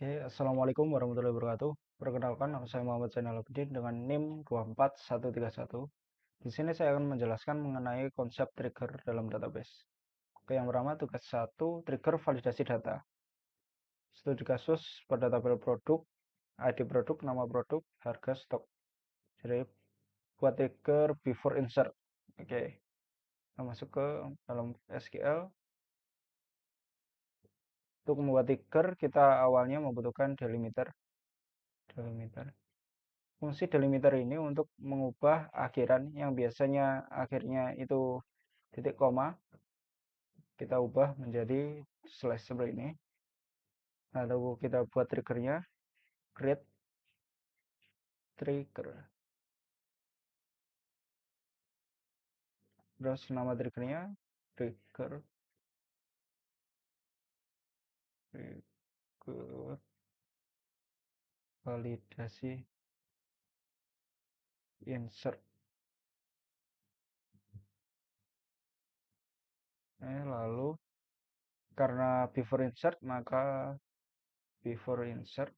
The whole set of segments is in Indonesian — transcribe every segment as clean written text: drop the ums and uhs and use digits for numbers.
Oke, Assalamualaikum warahmatullahi wabarakatuh. Perkenalkan, nama saya Muhammad Zainal Abidin dengan NIM 24131. Di sini saya akan menjelaskan mengenai konsep trigger dalam database. Oke, yang pertama tugas 1, trigger validasi data. Studi kasus pada tabel produk, ID produk, nama produk, harga stok. Jadi buat trigger before insert. Oke, kita masuk ke dalam SQL. Untuk membuat trigger, kita awalnya membutuhkan delimiter. Fungsi delimiter ini untuk mengubah akhiran yang biasanya akhirnya itu titik koma, kita ubah menjadi slash seperti ini. Lalu kita buat triggernya, create trigger. Terus nama triggernya, trigger validasi insert. Lalu karena before insert, maka before insert.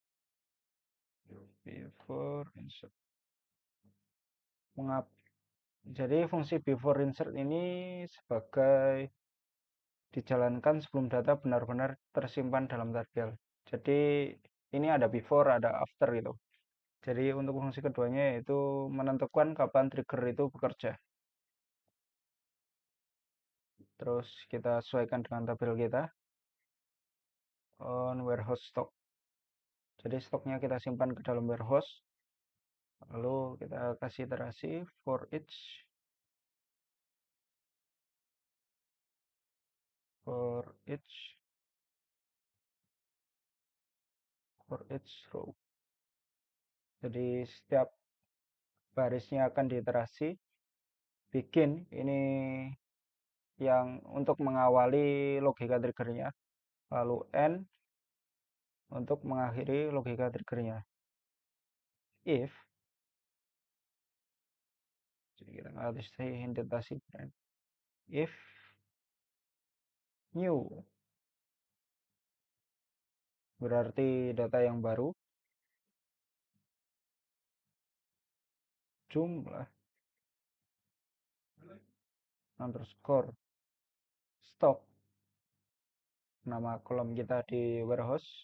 Jadi fungsi before insert ini sebagai dijalankan sebelum data benar-benar tersimpan dalam tabel. Jadi ini ada before, ada after gitu. Jadi untuk fungsi keduanya yaitu menentukan kapan trigger itu bekerja. Terus kita sesuaikan dengan tabel kita on warehouse stock. Jadi stoknya kita simpan ke dalam warehouse. Lalu kita kasih iterasi for each row. Jadi setiap barisnya akan diiterasi. Bikin ini yang untuk mengawali logika triggernya, lalu N untuk mengakhiri logika triggernya. If, jadi kita harus indentasi brand. If new berarti data yang baru, jumlah underscore stock, nama kolom kita di warehouse,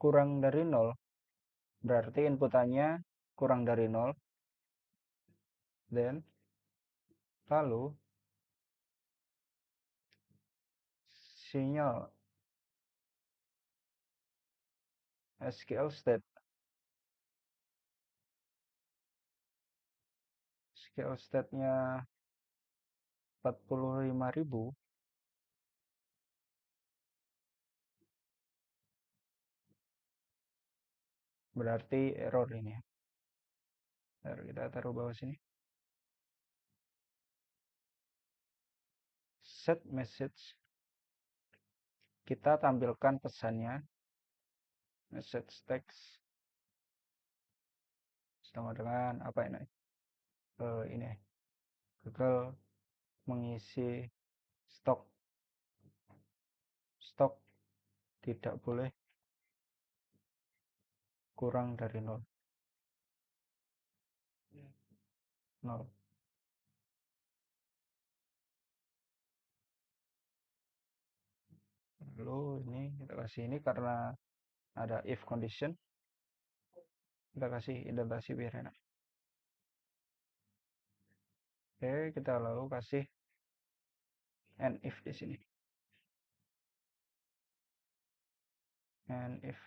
kurang dari 0 berarti inputannya kurang dari 0, then lalu sinyal SQL state-nya 45.000, berarti error ini. Kita taruh bawah sini. Set message, kita tampilkan pesannya, message text sama dengan apa ini? Ini Google mengisi stok tidak boleh kurang dari 0. Lalu ini kita kasih ini karena ada if condition, kita kasih indentasi biar enak. Oke, kita lalu kasih and if di sini. And if.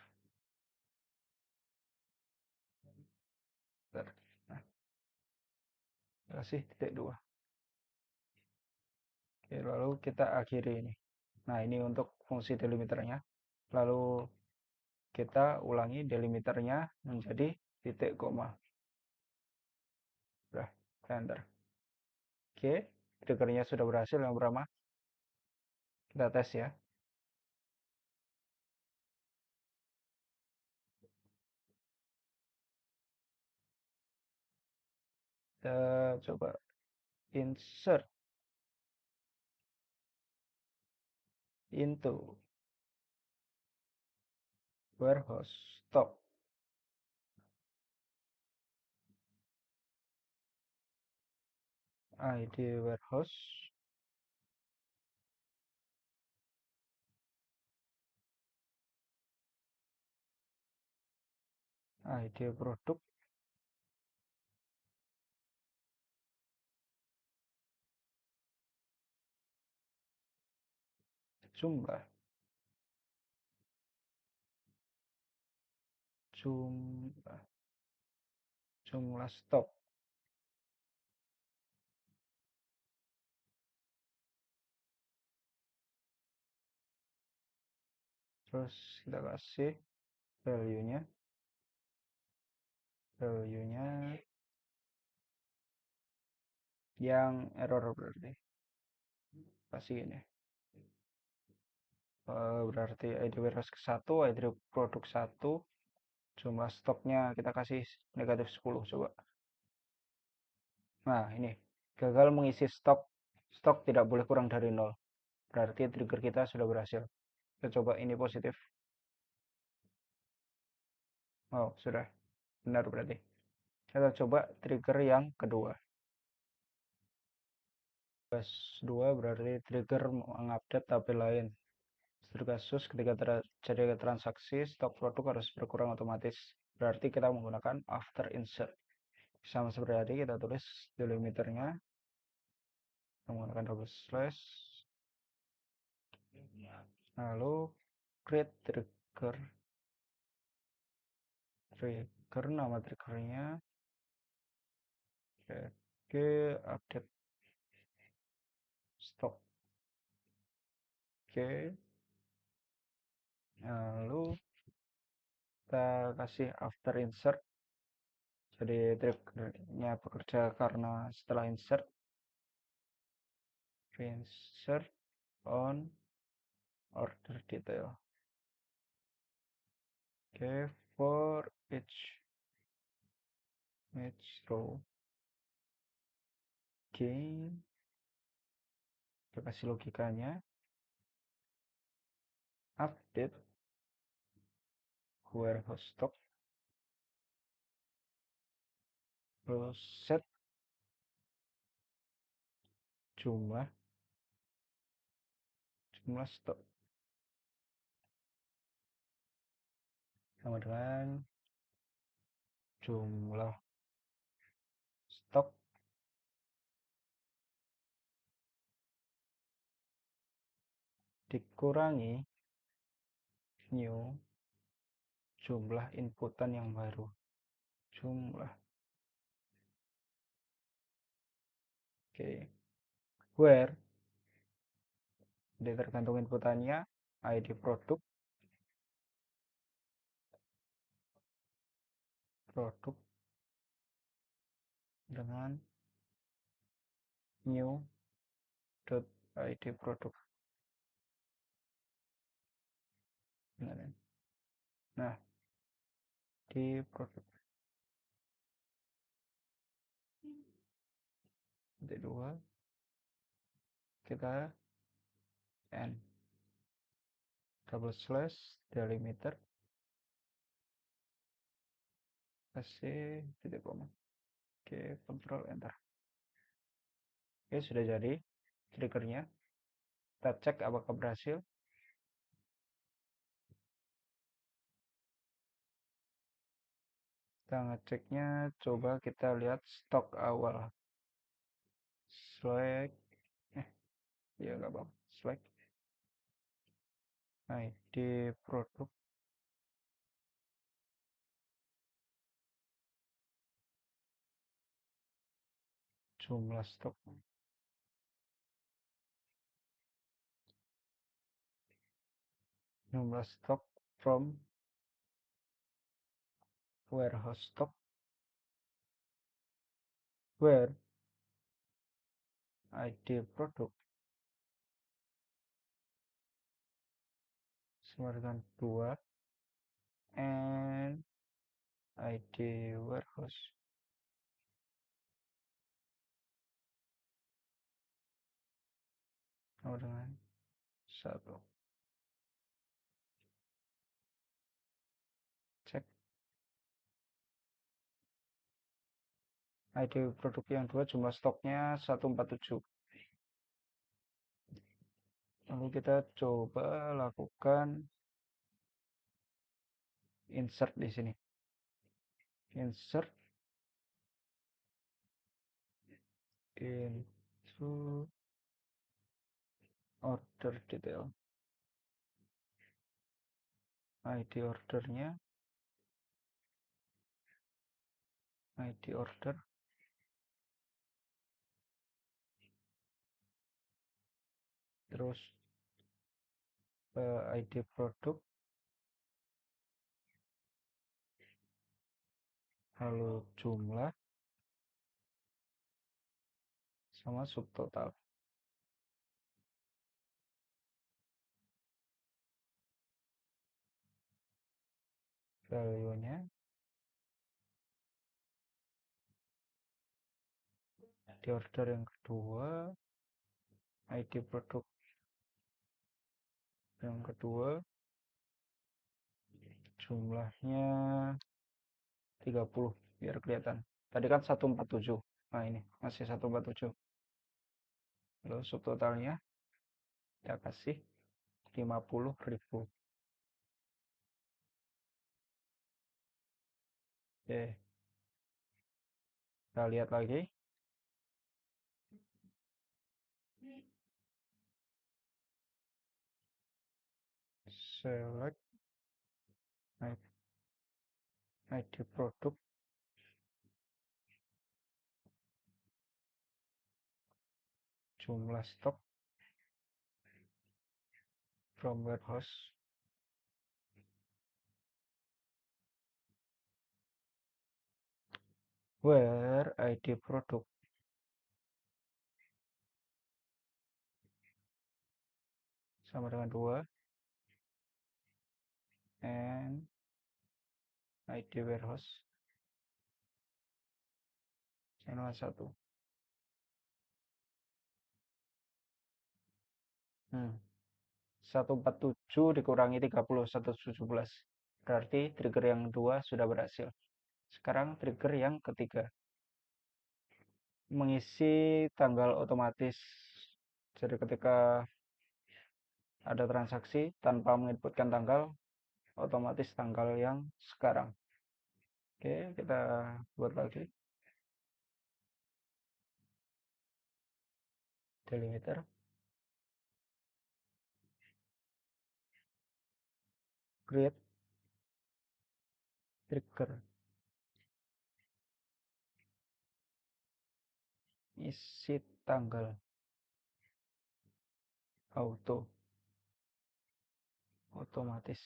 Nah, kasih titik 2. Oke, lalu kita akhiri ini. Nah, ini untuk fungsi delimiternya. Lalu kita ulangi delimiternya menjadi titik koma. Udah, enter. Oke, triggernya sudah berhasil yang pertama. Kita tes ya. Kita coba insert into warehouse stock, ID warehouse, ID produk, jumlah, jumlah, jumlah stok. Terus kita kasih value-nya, yang error berarti. Kasih ini. Berarti ID warehouse ke 1, ID produk 1, jumlah stoknya kita kasih negatif 10 coba. Nah, ini gagal mengisi stok. Stok tidak boleh kurang dari 0. Berarti trigger kita sudah berhasil. Kita coba ini positif. Oh, sudah. Benar berarti. Kita coba trigger yang kedua. Gas 2 berarti trigger mengupdate tabel lain. Studi kasus ketika terjadi transaksi, stok produk harus berkurang otomatis. Berarti kita menggunakan after insert. Sama seperti tadi, kita tulis delimiternya menggunakan double slash. Lalu create trigger. Nama triggernya. Oke, update stok. Oke. Lalu kita kasih after insert. Jadi triggernya bekerja karena setelah insert. Insert on order detail. Oke, for each row gain, kita kasih logikanya, update warehouse stock, terus set jumlah stok sama dengan jumlah stok dikurangi new jumlah inputan yang baru, jumlah. Oke, where tergantung inputannya, ID produk dengan new dot id produk. Nah, di produk D2 kita n double slash delimiter kasih titik koma. Oke, control enter. Oke, sudah jadi triggernya. Kita cek apakah berhasil. Kita ngeceknya, coba kita lihat stok awal. Select, ya nggak apa-apa. Select ID produk, jumlah stok, from warehouse stock, where ID produk sama dengan 2 and ID warehouse sama dengan 1. ID produk yang 2 jumlah stoknya 147. Lalu kita coba lakukan insert di sini. Insert into order detail. ID ordernya, ID order, terus ID produk, lalu jumlah sama subtotal. Value-nya di order yang kedua, ID produk yang kedua, jumlahnya 30 biar kelihatan. Tadi kan 147. Nah, ini masih 147. Lalu subtotalnya kita kasih 50.000. Oke, kita lihat lagi. Select ID produk, jumlah stok from warehouse, where ID produk sama dengan 2 and ID warehouse sama dengan 1. 147 dikurangi 30, 117. Berarti trigger yang 2 sudah berhasil. Sekarang trigger yang ketiga. Mengisi tanggal otomatis. Jadi ketika ada transaksi tanpa menginputkan tanggal, otomatis tanggal yang sekarang. Oke, kita buat lagi. Delimiter. Create trigger. Isi tanggal. Auto. Otomatis.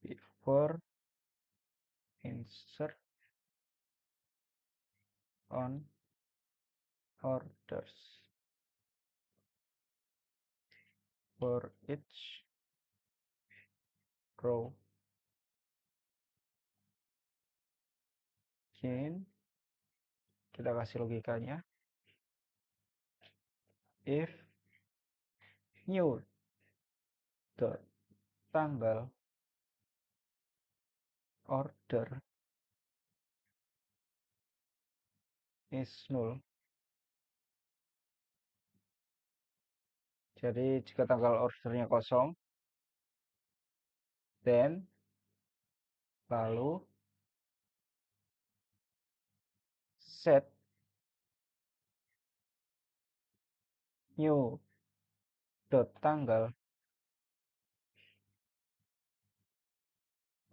Before insert on orders for each row chain, kita kasih logikanya, if new dot tanggal order is null. Jadi jika tanggal ordernya kosong, then lalu set new dot tanggal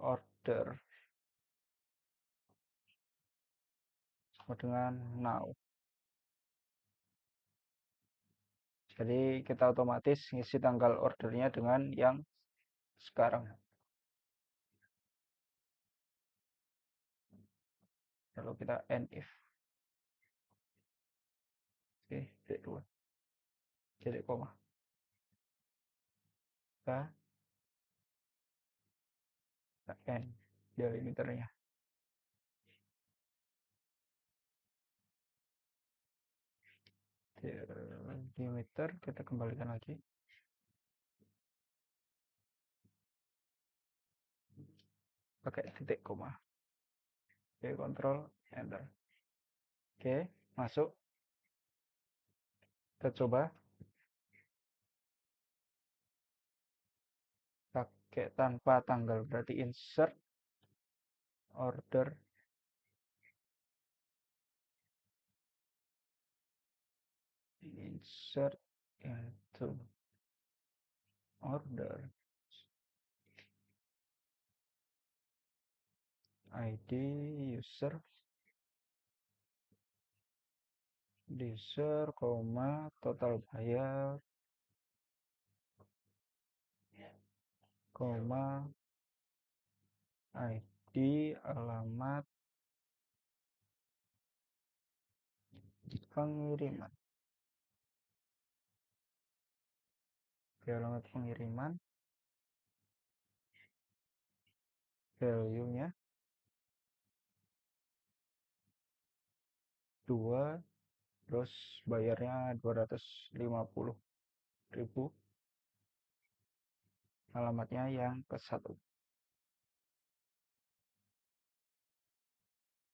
order sama dengan now. Jadi kita otomatis ngisi tanggal ordernya dengan yang sekarang. Lalu kita end if. Oke, D2. Jadi koma. Kita end delimiternya. Delimiter kita kembalikan lagi. pakai titik koma. Oke, kontrol enter. Oke, masuk. Kita coba pakai tanpa tanggal, berarti insert order, insert into order, ID user, user, koma, total bayar, koma, ID, alamat pengiriman. Oke, alamat pengiriman, value-nya 2, terus bayarnya 250.000, alamatnya yang ke 1.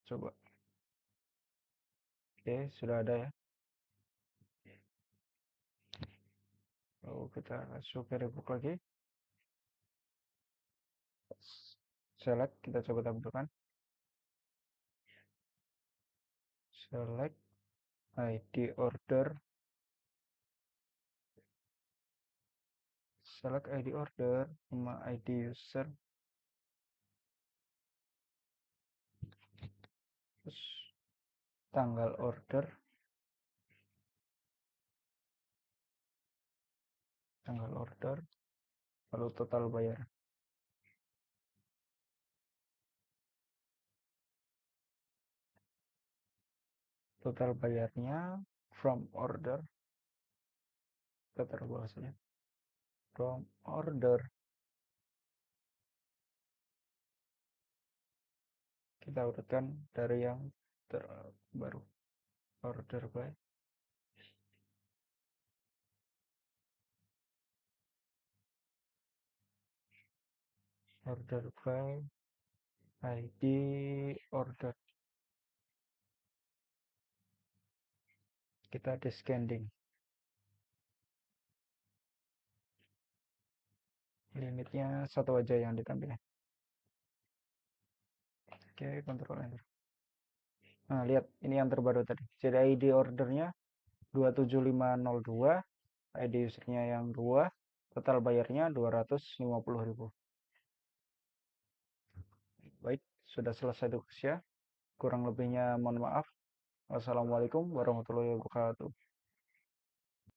Coba. Oke, sudah ada ya. Lalu kita super rebook lagi. Select, kita coba tampilkan. Select ID order. Select ID order sama ID user. Terus tanggal order. Tanggal order. Lalu total bayar. Total bayarnya from order. Kita taruh bawah saja. From order. Kita urutkan dari yang terbaru. Order by. Order by ID order. Kita descending. Limitnya 1 aja yang ditampilkan. Oke, kontrol enter. Nah, lihat ini yang terbaru tadi. Jadi ID ordernya 27502, ID usernya yang 2, total bayarnya 250.000. Baik, sudah selesai tugasnya. Kurang lebihnya mohon maaf. Wassalamualaikum warahmatullahi wabarakatuh.